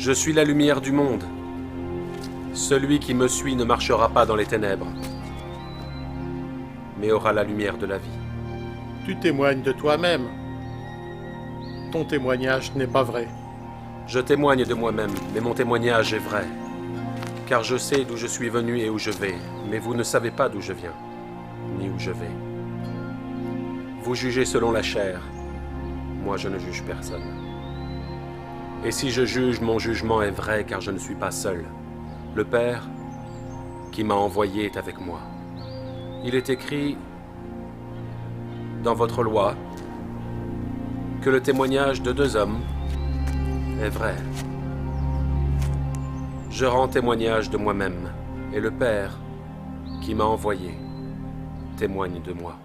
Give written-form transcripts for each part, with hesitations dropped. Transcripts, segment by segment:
Je suis la lumière du monde. Celui qui me suit ne marchera pas dans les ténèbres, mais aura la lumière de la vie. Tu témoignes de toi-même. Ton témoignage n'est pas vrai. Je témoigne de moi-même, mais mon témoignage est vrai. Car je sais d'où je suis venu et où je vais, mais vous ne savez pas d'où je viens, ni où je vais. Vous jugez selon la chair. Moi, je ne juge personne. Et si je juge, mon jugement est vrai, car je ne suis pas seul. Le Père qui m'a envoyé est avec moi. Il est écrit dans votre loi que le témoignage de deux hommes est vrai. Je rends témoignage de moi-même, et le Père qui m'a envoyé témoigne de moi.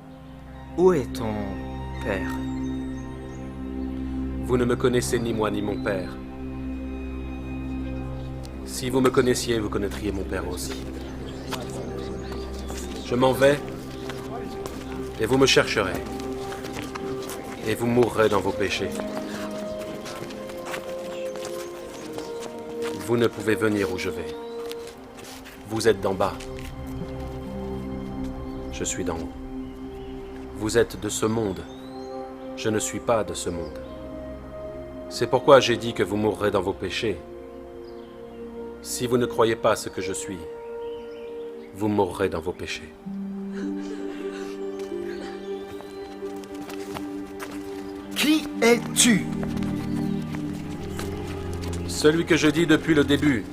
Où est ton père? Vous ne me connaissez ni moi ni mon Père. Si vous me connaissiez, vous connaîtriez mon Père aussi. Je m'en vais, et vous me chercherez, et vous mourrez dans vos péchés. Vous ne pouvez venir où je vais. Vous êtes d'en bas. Je suis d'en haut. Vous êtes de ce monde. Je ne suis pas de ce monde. C'est pourquoi j'ai dit que vous mourrez dans vos péchés. Si vous ne croyez pas ce que je suis, vous mourrez dans vos péchés. Qui es-tu? Celui que je dis depuis le début.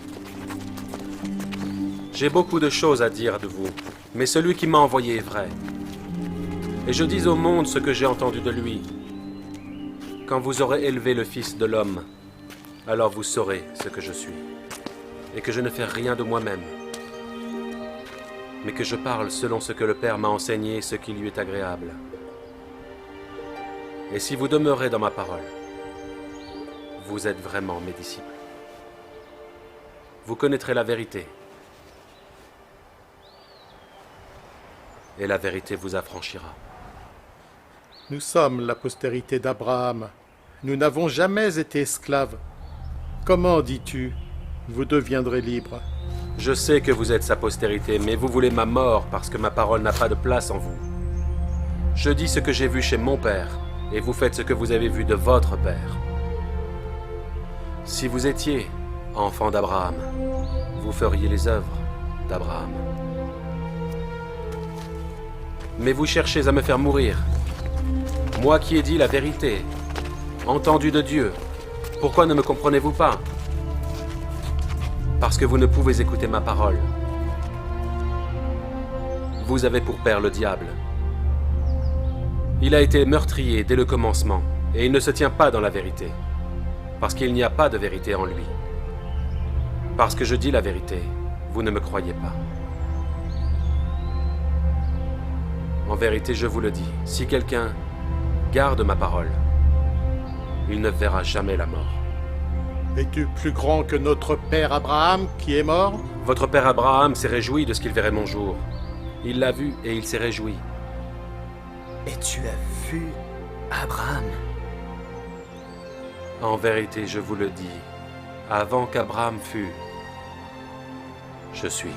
J'ai beaucoup de choses à dire de vous, mais celui qui m'a envoyé est vrai. Et je dis au monde ce que j'ai entendu de lui. Quand vous aurez élevé le Fils de l'homme, alors vous saurez ce que je suis. Et que je ne fais rien de moi-même, mais que je parle selon ce que le Père m'a enseigné, ce qui lui est agréable. Et si vous demeurez dans ma parole, vous êtes vraiment mes disciples. Vous connaîtrez la vérité, et la vérité vous affranchira. Nous sommes la postérité d'Abraham. Nous n'avons jamais été esclaves. Comment dis-tu, vous deviendrez libres? Je sais que vous êtes sa postérité, mais vous voulez ma mort parce que ma parole n'a pas de place en vous. Je dis ce que j'ai vu chez mon Père, et vous faites ce que vous avez vu de votre Père. Si vous étiez enfant d'Abraham, vous feriez les œuvres d'Abraham. Mais vous cherchez à me faire mourir. Moi qui ai dit la vérité, entendu de Dieu, pourquoi ne me comprenez-vous pas? Parce que vous ne pouvez écouter ma parole. Vous avez pour père le diable. Il a été meurtrier dès le commencement, et il ne se tient pas dans la vérité, parce qu'il n'y a pas de vérité en lui. Parce que je dis la vérité, vous ne me croyez pas. En vérité, je vous le dis, si quelqu'un garde ma parole, il ne verra jamais la mort. Es-tu plus grand que notre père Abraham qui est mort? Votre père Abraham s'est réjoui de ce qu'il verrait mon jour. Il l'a vu et il s'est réjoui. Et tu as vu Abraham? En vérité, je vous le dis, avant qu'Abraham fût, je suis.